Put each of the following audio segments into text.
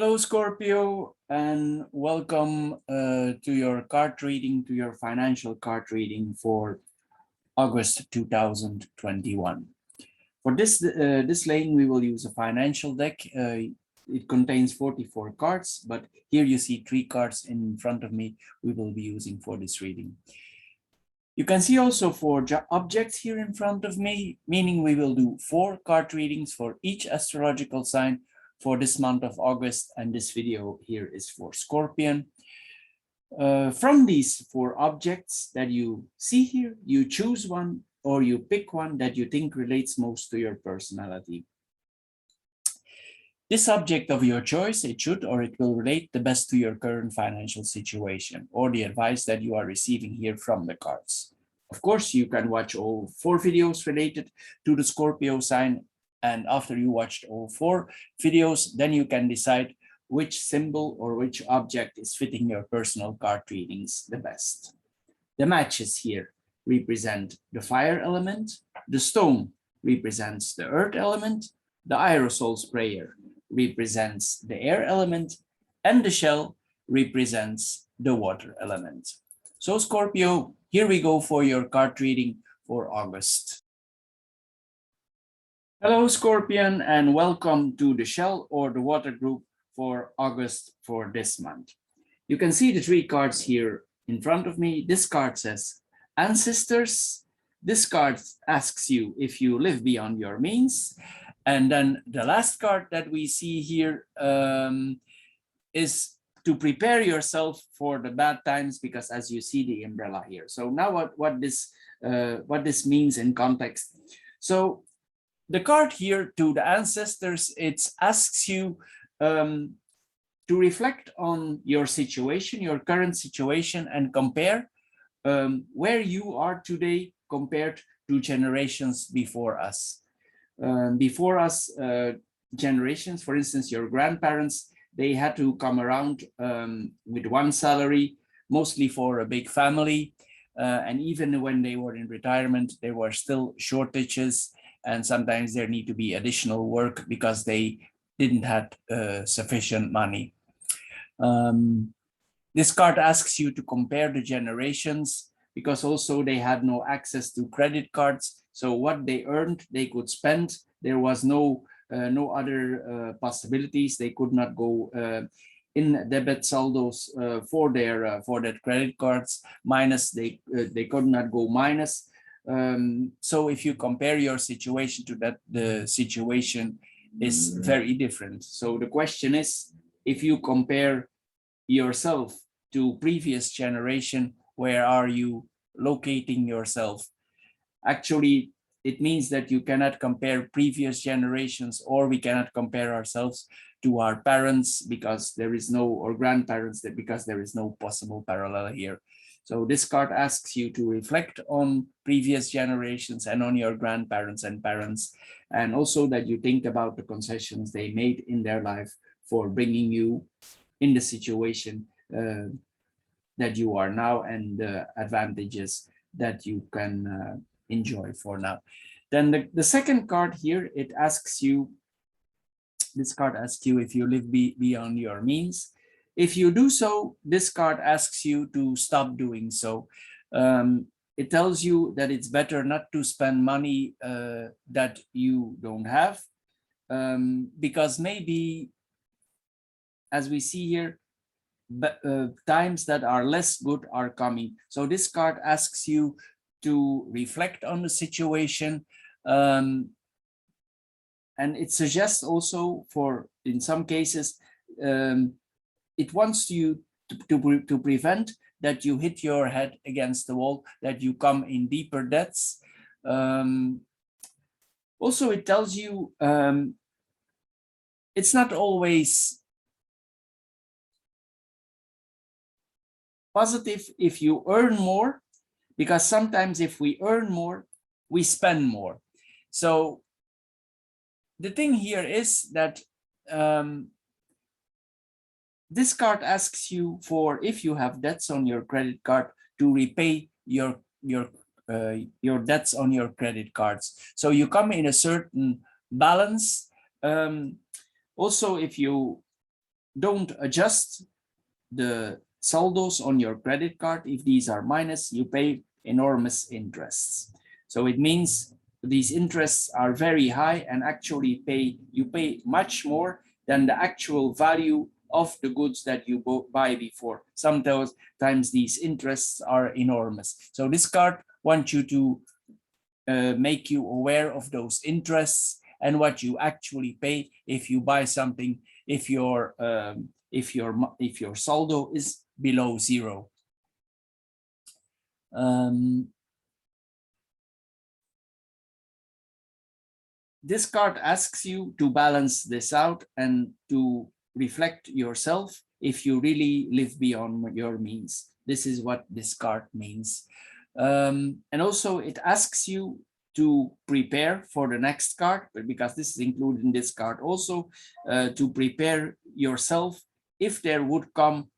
Hello, Scorpio, and welcome to your card reading, to your financial card reading for August 2021. For this laying, we will use a financial deck. It contains 44 cards, but here you see 3 cards in front of me we will be using for this reading. You can see also 4 objects here in front of me, meaning we will do 4 card readings for each astrological sign for this month of August, and this video here is for Scorpion. From these 4 objects that you see here, you choose one or you pick one that you think relates most to your personality. This object of your choice, it should or it will relate the best to your current financial situation or the advice that you are receiving here from the cards. Of course, you can watch all 4 videos related to the Scorpio sign, and after you watched all 4 videos, then you can decide which symbol or which object is fitting your personal card readings the best. The matches here represent the fire element, the stone represents the earth element, the aerosol sprayer represents the air element, and the shell represents the water element. So Scorpio, here we go for your card reading for August. Hello, Scorpion, and welcome to the shell or the water group for August for this month. You can see the 3 cards here in front of me. This card says ancestors. This card asks you if you live beyond your means. And then the last card that we see here is to prepare yourself for the bad times, because as you see the umbrella here. So now what this means in context. So the card here to the ancestors, it asks you to reflect on your situation, your current situation, and compare where you are today compared to generations before us. Generations, for instance, your grandparents, they had to come around with one salary, mostly for a big family. And even when they were in retirement, there were still shortages. And sometimes there need to be additional work because they didn't have sufficient money. This card asks you to compare the generations, because also they had no access to credit cards. So what they earned, they could spend. There was no other possibilities. They could not go in debit saldos for their credit cards. Minus, they could not go minus. So if you compare your situation to that, the situation is very different. So the question is, if you compare yourself to previous generation, where are you locating yourself? Actually, it means that you cannot compare previous generations, or we cannot compare ourselves to our parents because there is no, or grandparents, because there is no possible parallel here. So this card asks you to reflect on previous generations and on your grandparents and parents, and also that you think about the concessions they made in their life for bringing you in the situation that you are now, and the advantages that you can enjoy for now. Then the second card here, it asks you, this card asks you if you live beyond your means. If you do so, this card asks you to stop doing so. It tells you that it's better not to spend money that you don't have, because maybe, as we see here, times that are less good are coming. So this card asks you to reflect on the situation, and it suggests also, for in some cases, it wants you to prevent that you hit your head against the wall, that you come in deeper debts. Also, it tells you it's not always positive if you earn more, because sometimes if we earn more, we spend more. So the thing here is that this card asks you for, if you have debts on your credit card, to repay your debts on your credit cards. So you come in a certain balance. Also, if you don't adjust the saldos on your credit card. If these are minus, you pay enormous interests. So it means these interests are very high, and actually you pay much more than the actual value of the goods that you buy before. Sometimes these interests are enormous. So this card wants you to make you aware of those interests and what you actually pay if you buy something, if your saldo is below zero. This card asks you to balance this out and to reflect yourself if you really live beyond your means. This is what this card means. And also it asks you to prepare for the next card, but because this is included in this card also, to prepare yourself if there would come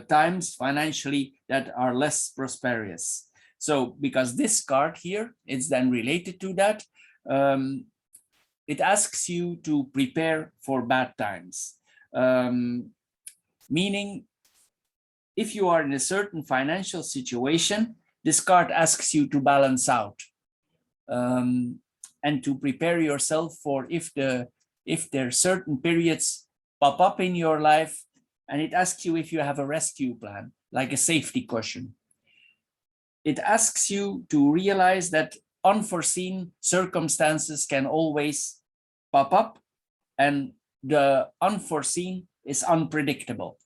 times financially that are less prosperous. So because this card here is then related to that, it asks you to prepare for bad times. Meaning, if you are in a certain financial situation, this card asks you to balance out and to prepare yourself for if there are certain periods pop up in your life, and it asks you if you have a rescue plan, like a safety cushion. It asks you to realize that unforeseen circumstances can always pop up, and the unforeseen is unpredictable.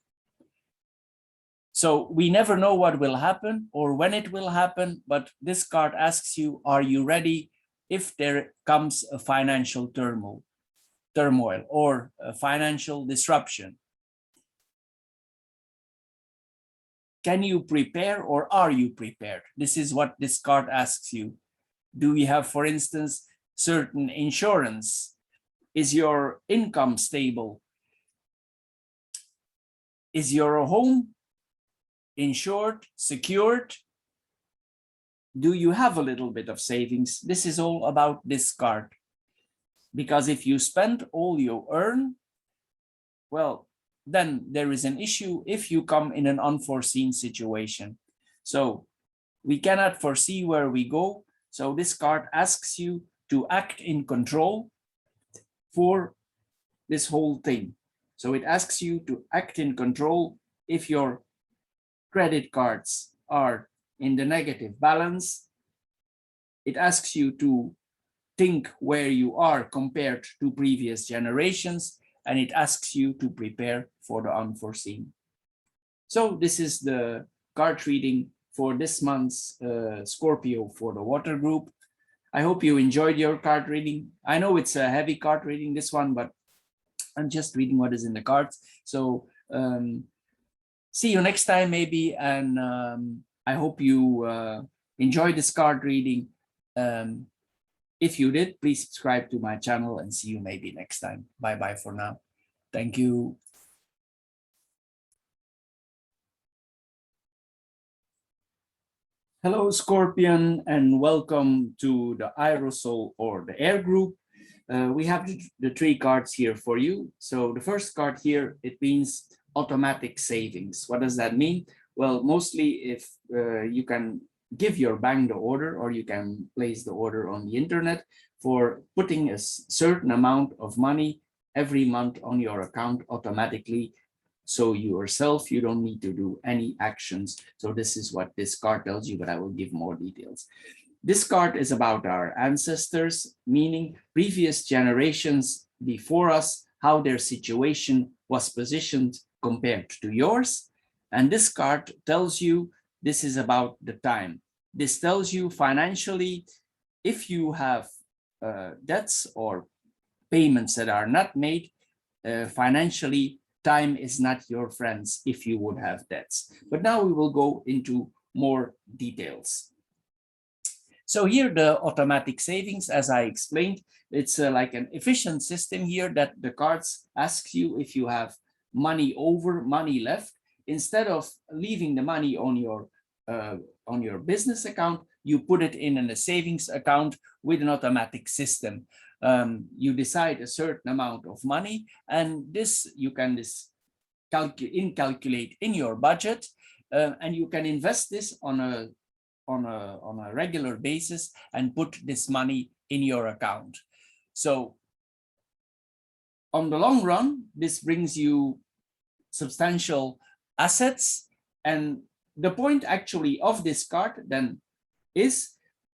So we never know what will happen or when it will happen, but this card asks you, are you ready if there comes a financial turmoil or a financial disruption? Can you prepare, or are you prepared? This is what this card asks you. Do you have, for instance, certain insurance? Is your income stable? Is your home insured, secured? Do you have a little bit of savings? This is all about this card. Because if you spend all you earn, well, then there is an issue if you come in an unforeseen situation. So we cannot foresee where we go. So this card asks you to act in control for this whole thing. So it asks you to act in control if your credit cards are in the negative balance. It asks you to think where you are compared to previous generations, and it asks you to prepare for the unforeseen. So this is the card reading for this month's Scorpio for the water group. I hope you enjoyed your card reading. I know it's a heavy card reading, this one, but I'm just reading what is in the cards. So see you next time maybe, and I hope you enjoy this card reading. If you did, please subscribe to my channel, and see you maybe next time. Bye-bye for now. Thank you. Hello, Scorpion, and welcome to the Aerosol or the air group. We have the three cards here for you. So the first card here, it means automatic savings. What does that mean? Well, mostly if you can give your bank the order, or you can place the order on the internet for putting a certain amount of money every month on your account automatically. So yourself, you don't need to do any actions. So this is what this card tells you, but I will give more details. This card is about our ancestors, meaning previous generations before us, how their situation was positioned compared to yours. And this card tells you this is about the time. This tells you financially, if you have debts or payments that are not made, financially, time is not your friends if you would have debts. But now we will go into more details. So here the automatic savings, as I explained, it's like an efficient system here that the cards ask you if you have money over, money left. Instead of leaving the money on your business account, you put it in a savings account with an automatic system. You decide a certain amount of money, and this you can calculate in your budget, and you can invest this on a regular basis and put this money in your account. So on the long run, this brings you substantial assets. And the point actually of this card then is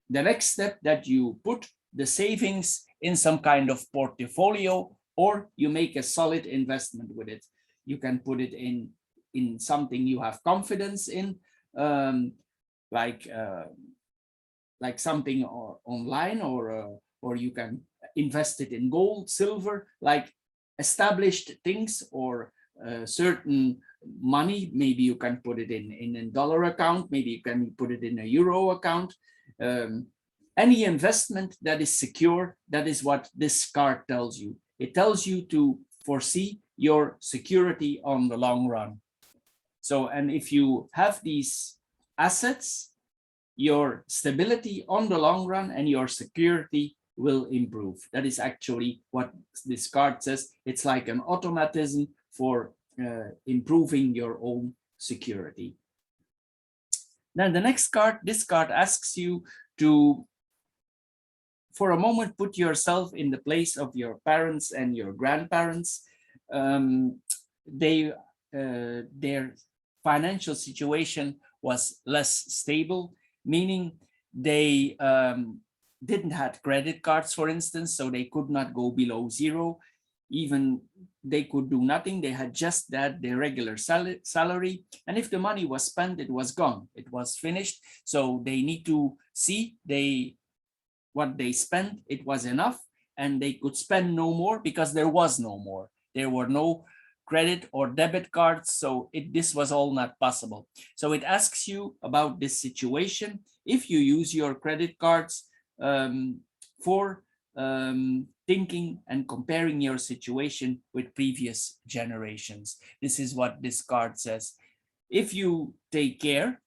the next step, that you put the savings in some kind of portfolio, or you make a solid investment with it. You can put it in something you have confidence in, like something online, or you can invest it in gold, silver, like established things, or certain money. Maybe you can put it in a dollar account, maybe you can put it in a euro account. Any investment that is secure, that is what this card tells you. It tells you to foresee your security on the long run. So, and if you have these assets, your stability on the long run and your security will improve. That is actually what this card says. It's like an automatism for improving your own security. Then the next card, this card asks you to, for a moment, put yourself in the place of your parents and your grandparents. Their financial situation was less stable, meaning they didn't have credit cards, for instance, so they could not go below zero. Even they could do nothing. They had just that, their regular salary. And if the money was spent, it was gone. It was finished. So they need to see what they spent, it was enough, and they could spend no more because there was no more. There were no credit or debit cards. So this was all not possible. So it asks you about this situation. If you use your credit cards for thinking and comparing your situation with previous generations. This is what this card says. If you take care,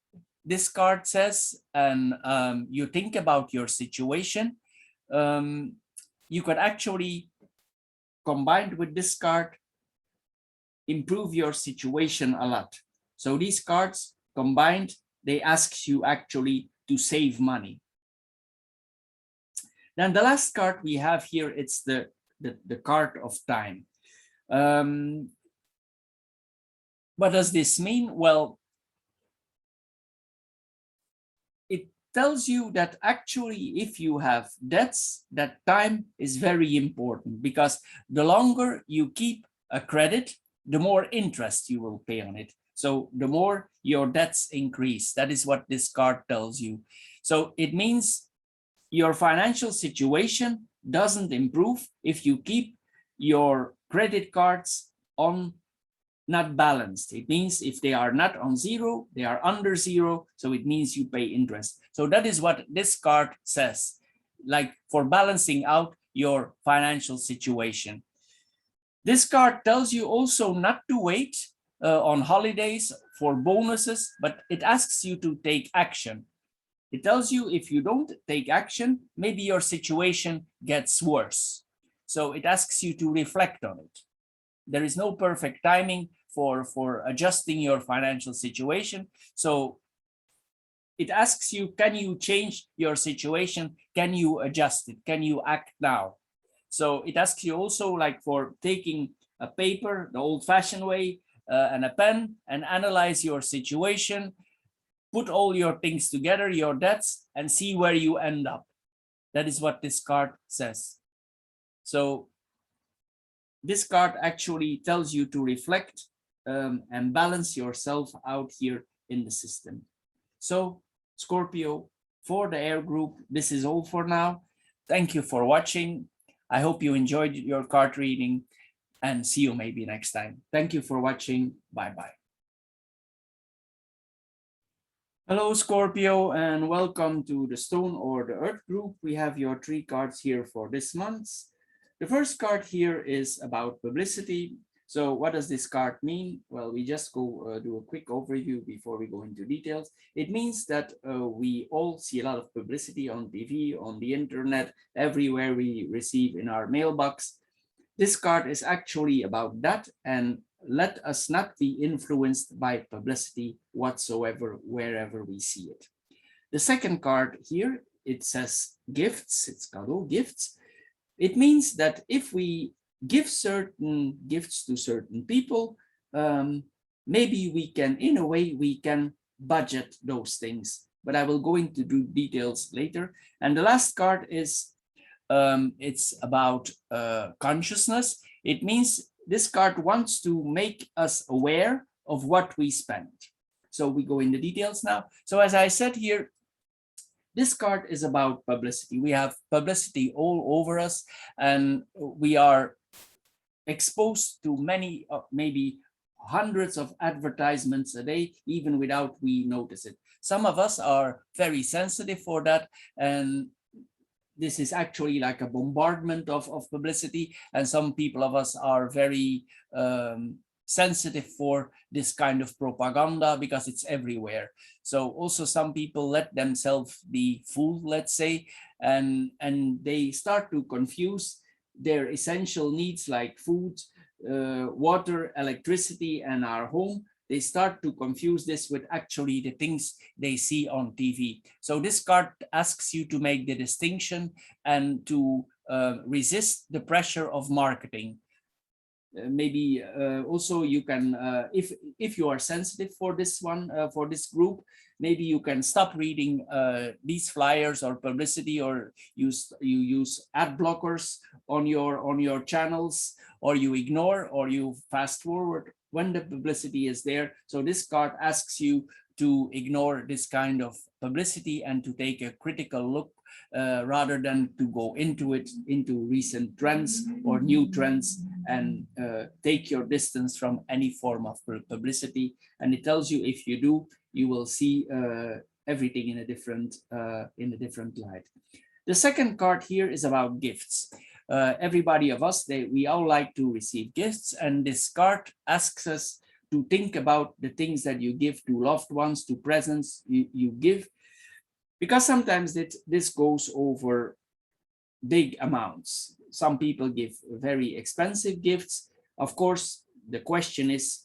this card says, and you think about your situation, you could actually, combined with this card, improve your situation a lot. So these cards combined, they ask you actually to save money. Then the last card we have here, it's the card of time. What does this mean? Well, it tells you that actually, if you have debts, that time is very important, because the longer you keep a credit, the more interest you will pay on it. So the more your debts increase. That is what this card tells you. So it means your financial situation doesn't improve if you keep your credit cards on not balanced. It means if they are not on zero, they are under zero. So it means you pay interest. So that is what this card says, like for balancing out your financial situation. This card tells you also not to wait on holidays for bonuses, but it asks you to take action. It tells you if you don't take action, maybe your situation gets worse. So it asks you to reflect on it. There is no perfect timing for adjusting your financial situation. So it asks you, can you change your situation? Can you adjust it? Can you act now? So it asks you also, like, for taking a paper, the old-fashioned way, and a pen, and analyze your situation, put all your things together, your debts, and see where you end up. That is what this card says. So this card actually tells you to reflect and balance yourself out here in the system. So Scorpio, for the Air Group, this is all for now. Thank you for watching. I hope you enjoyed your card reading, and see you maybe next time. Thank you for watching. Bye-bye. Hello, Scorpio, and welcome to the Stone or the Earth group. We have your 3 cards here for this month. The first card here is about publicity. So what does this card mean? Well, we just go do a quick overview before we go into details. It means that we all see a lot of publicity on TV, on the internet, everywhere we receive in our mailbox. This card is actually about that, and let us not be influenced by publicity whatsoever, wherever we see it. The second card here, it says gifts, it's cadeau, gifts. It means that if we give certain gifts to certain people, maybe we can, in a way, we can budget those things. But I will go into details later. And the last card is, it's about consciousness. It means this card wants to make us aware of what we spend. So we go in the details now. So as I said here, this card is about publicity. We have publicity all over us, and we are exposed to many, maybe hundreds of advertisements a day, even without we notice it. Some of us are very sensitive for that, and this is actually like a bombardment of publicity, and some people of us are very sensitive for this kind of propaganda because it's everywhere. So also some people let themselves be fooled, let's say, and they start to confuse their essential needs like food, water, electricity, and our home. They start to confuse this with actually the things they see on TV. So this card asks you to make the distinction and to resist the pressure of marketing. Maybe also you can, if you are sensitive for this one, for this group, maybe you can stop reading these flyers or publicity, or you use ad blockers on your channels, or you ignore, or you fast forward when the publicity is there. So this card asks you to ignore this kind of publicity and to take a critical look rather than to go into it, into recent trends or new trends, and take your distance from any form of publicity. And it tells you, if you do, you will see everything in a different light. The second card here is about gifts. Everybody of us, we all like to receive gifts, and this card asks us to think about the things that you give to loved ones, to presents you give, because sometimes this goes over big amounts. Some people give very expensive gifts. Of course, the question is,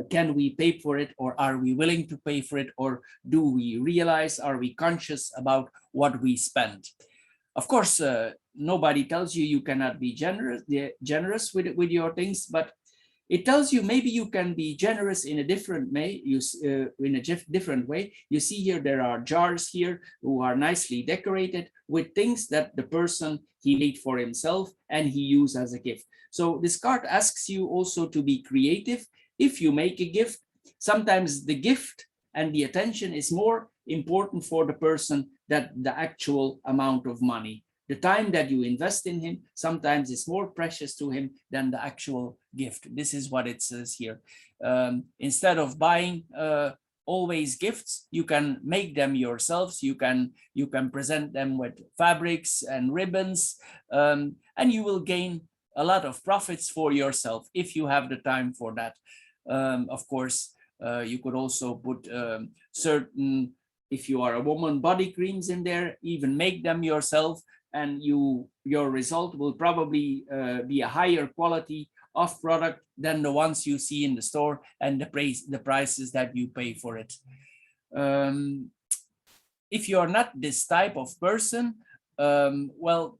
can we pay for it, or are we willing to pay for it, or do we realize, are we conscious about what we spend? Of course, nobody tells you you cannot be generous with your things, but it tells you maybe you can be generous in a different way. Different way. You see here there are jars here who are nicely decorated with things that the person he made for himself and he used as a gift. So this card asks you also to be creative. If you make a gift, sometimes the gift and the attention is more important for the person than the actual amount of money. The time that you invest in him sometimes is more precious to him than the actual gift. This is what it says here. Instead of buying always gifts, you can make them yourselves. You can present them with fabrics and ribbons, and you will gain a lot of profits for yourself if you have the time for that. Of course, you could also put certain, if you are a woman, body creams in there, even make them yourself, and your result will probably be a higher quality of product than the ones you see in the store and the prices that you pay for it. If you're not this type of person, well,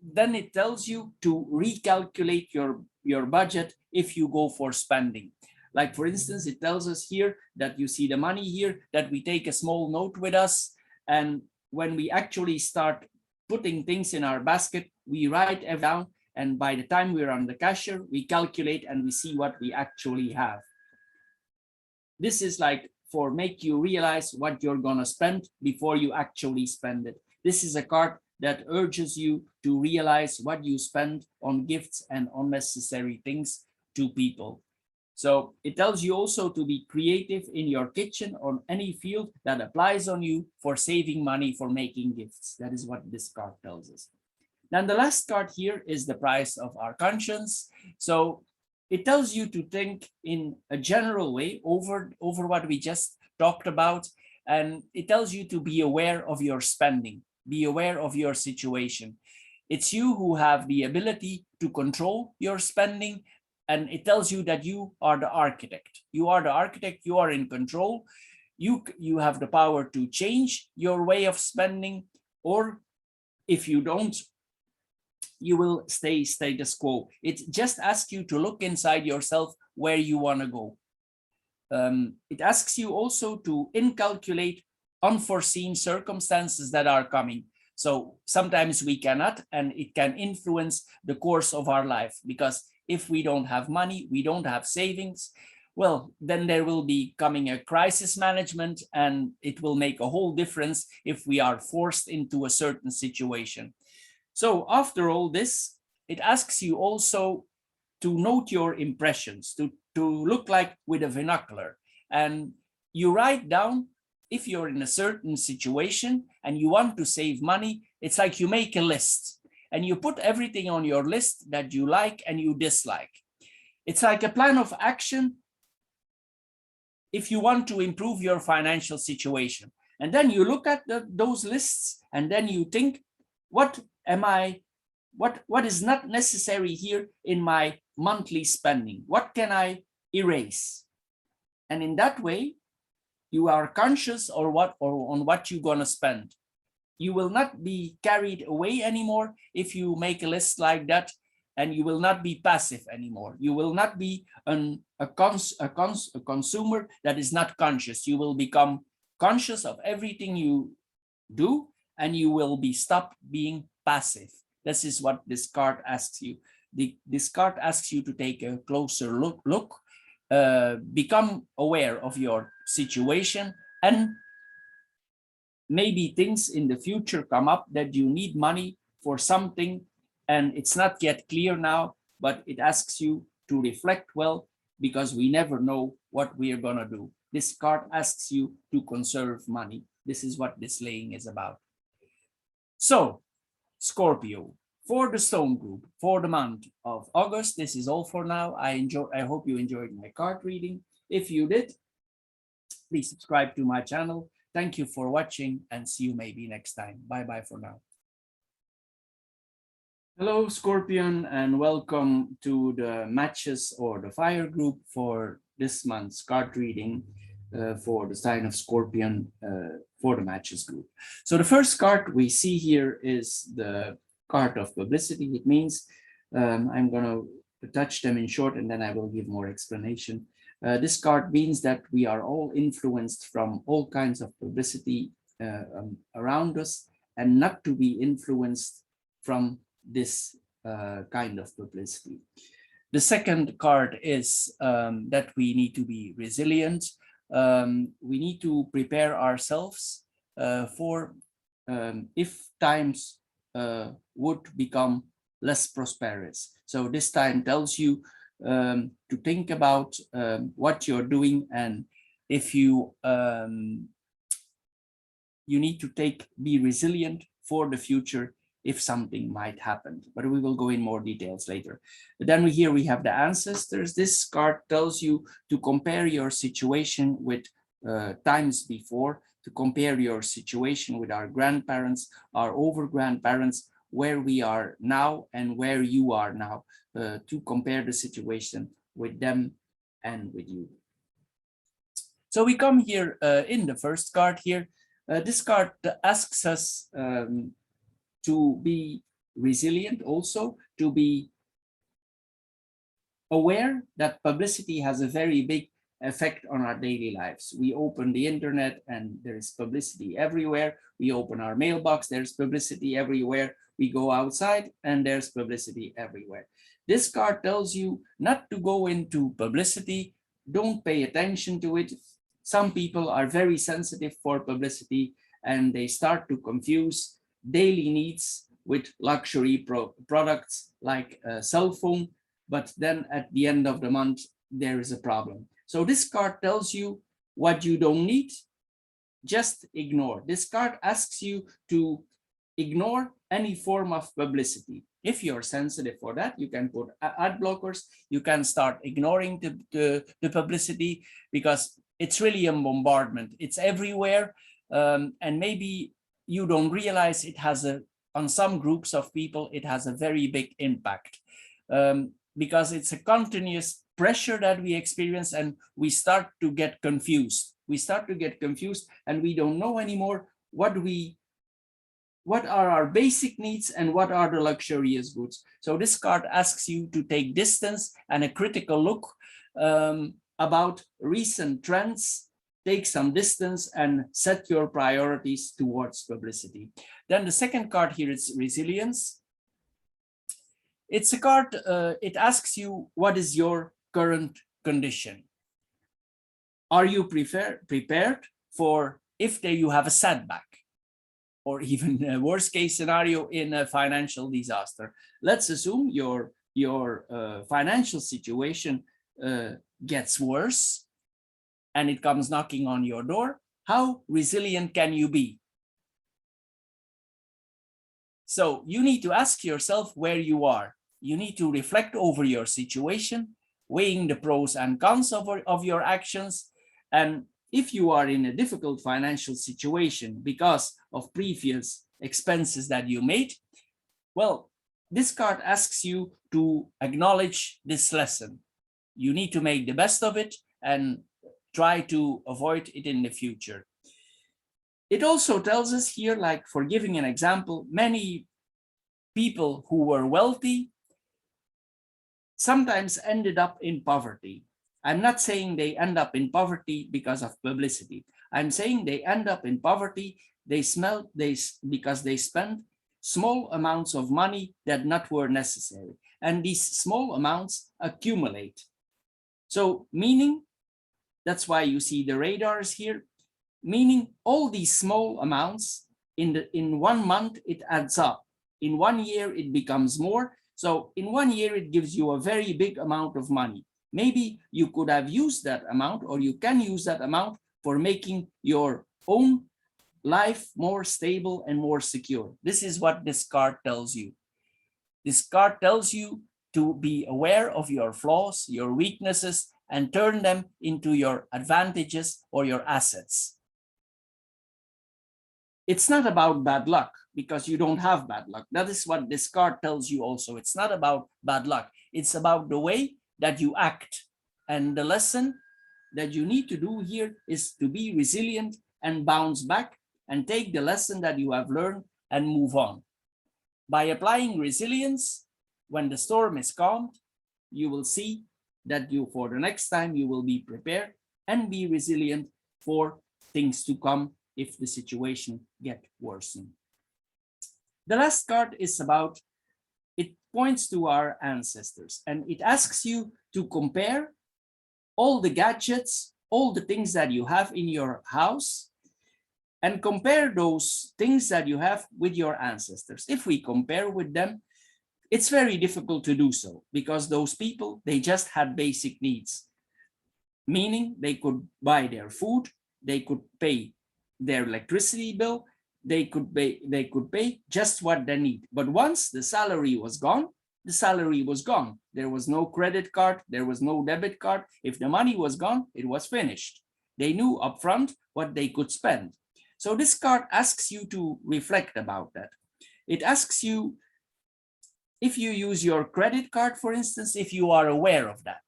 then it tells you to recalculate your budget if you go for spending. Like, for instance, it tells us here that you see the money here, that we take a small note with us, and when we actually start putting things in our basket, we write everything down, and by the time we're on the cashier, we calculate and we see what we actually have. This is like for make you realize what you're gonna spend before you actually spend it. This is a card that urges you to realize what you spend on gifts and unnecessary things to people. So it tells you also to be creative in your kitchen or any field that applies on you for saving money for making gifts. That is what this card tells us. Then the last card here is the price of our conscience. So it tells you to think in a general way over what we just talked about. And it tells you to be aware of your spending, be aware of your situation. It's you who have the ability to control your spending. and it tells you that you are the architect. You are the architect, you are in control. You have the power to change your way of spending, or if you don't, you will stay status quo. It just asks you to look inside yourself where you want to go. It asks you also to incalculate unforeseen circumstances that are coming. So sometimes we cannot, and it can influence the course of our life, because if we don't have money, we don't have savings, well, then there will be coming a crisis management, and it will make a whole difference if we are forced into a certain situation. So after all this, it asks you also to note your impressions, to look like with a binocular. And you write down, if you're in a certain situation and you want to save money, it's like you make a list and you put everything on your list that you like and you dislike. It's like a plan of action if you want to improve your financial situation. And then you look at those lists, and then you think, what is not necessary here in my monthly spending? What can I erase? And in that way, you are conscious on what you're going to spend. You will not be carried away anymore if you make a list like that, and you will not be passive anymore. You will not be a consumer that is not conscious. You will become conscious of everything you do, and you will be stopped being passive. This is what this card asks you. This card asks you to take a closer look, become aware of your situation, and maybe things in the future come up that you need money for something, and it's not yet clear now, but it asks you to reflect well, because we never know what we are going to do. This card asks you to conserve money. This is what this laying is about. So, Scorpio, for the Stone Group, for the month of August, this is all for now. I hope you enjoyed my card reading. If you did, please subscribe to my channel. Thank you for watching, and see you maybe next time. Bye-bye for now. Hello, Scorpion, and welcome to the matches or the fire group for this month's card reading for the sign of Scorpion for the matches group. So the first card we see here is the card of publicity. It means I'm going to touch them in short, and then I will give more explanation. This card means that we are all influenced from all kinds of publicity around us, and not to be influenced from this kind of publicity. The second card is that we need to be resilient. We need to prepare ourselves for if times would become less prosperous. So this time tells you to think about what you're doing, and if you need to be resilient for the future if something might happen, but we will go in more details later. But then we have the ancestors. This card tells you to compare your situation with times before, to compare your situation with our grandparents, our over-grandparents, where we are now and where you are now, to compare the situation with them and with you. So we come here in the first card here. This card asks us to be resilient, also to be aware that publicity has a very big effect on our daily lives. We open the internet and there is publicity everywhere. We open our mailbox, there's publicity everywhere. We go outside and there's publicity everywhere. This card tells you not to go into publicity. Don't pay attention to it. Some people are very sensitive for publicity, and they start to confuse daily needs with luxury products like a cell phone, but then at the end of the month there is a problem. So this card tells you what you don't need, just ignore. This card asks you to ignore any form of publicity. If you're sensitive for that, you can put ad blockers, you can start ignoring the publicity, because it's really a bombardment. It's everywhere, and maybe you don't realize it has on some groups of people, it has a very big impact. because it's a continuous pressure that we experience, and we start to get confused. We start to get confused and we don't know anymore what are our basic needs and what are the luxurious goods. So this card asks you to take distance and a critical look about recent trends, take some distance and set your priorities towards publicity. Then the second card here is resilience. It's a card, it asks you, what is your current condition? Are you prepared for if you have a setback, or even a worst case scenario in a financial disaster? Let's assume your financial situation gets worse and it comes knocking on your door. How resilient can you be? So you need to ask yourself where you are. You need to reflect over your situation, weighing the pros and cons of your actions. And if you are in a difficult financial situation because of previous expenses that you made, well, this card asks you to acknowledge this lesson. You need to make the best of it and try to avoid it in the future. It also tells us here, like for giving an example, many people who were wealthy sometimes ended up in poverty. I'm not saying they end up in poverty because of publicity. I'm saying they end up in poverty because they spend small amounts of money that not were necessary. And these small amounts accumulate. So meaning, that's why you see the radars here, meaning all these small amounts in 1 month, it adds up. In 1 year, it becomes more. So in 1 year, it gives you a very big amount of money. Maybe you could have used that amount, or you can use that amount for making your own life more stable and more secure. This is what this card tells you. This card tells you to be aware of your flaws, your weaknesses, and turn them into your advantages or your assets. It's not about bad luck, because you don't have bad luck. That is what this card tells you also. It's not about bad luck. It's about the way that you act. And the lesson that you need to do here is to be resilient and bounce back and take the lesson that you have learned and move on. By applying resilience, when the storm is calmed, you will see that for the next time, you will be prepared and be resilient for things to come if the situation gets worsened. The last card is about, it points to our ancestors, and it asks you to compare all the gadgets, all the things that you have in your house, and compare those things that you have with your ancestors. If we compare with them, it's very difficult to do so, because those people, they just had basic needs, meaning they could buy their food, they could pay their electricity bill, they could pay just what they need. But once the salary was gone, the salary was gone. There was no credit card, there was no debit card. If the money was gone, it was finished. They knew upfront what they could spend. So this card asks you to reflect about that. It asks you, if you use your credit card, for instance, if you are aware of that.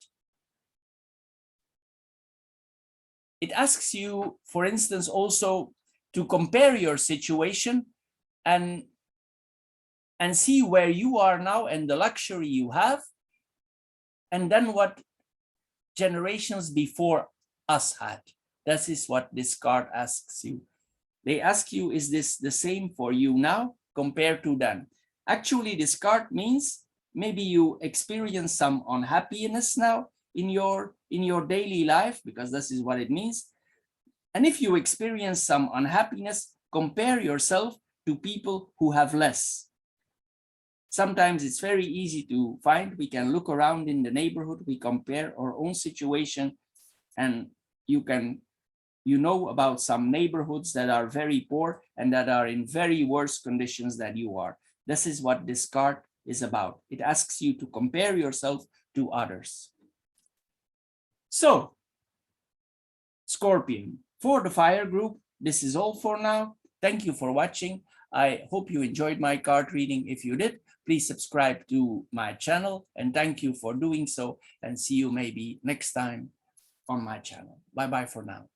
It asks you, for instance, also to compare your situation and see where you are now and the luxury you have, and then what generations before us had. That is what this card asks you. They ask you, is this the same for you now compared to then? Actually, this card means maybe you experience some unhappiness now in your daily life, because this is what it means. And if you experience some unhappiness, compare yourself to people who have less. Sometimes it's very easy to find. We can look around in the neighborhood, we compare our own situation, and you know about some neighborhoods that are very poor and that are in very worse conditions than you are. This is what this card is about. It asks you to compare yourself to others. So, Scorpion, for the fire group, this is all for now. Thank you for watching. I hope you enjoyed my card reading. If you did, please subscribe to my channel, and thank you for doing so, and see you maybe next time on my channel. Bye bye for now.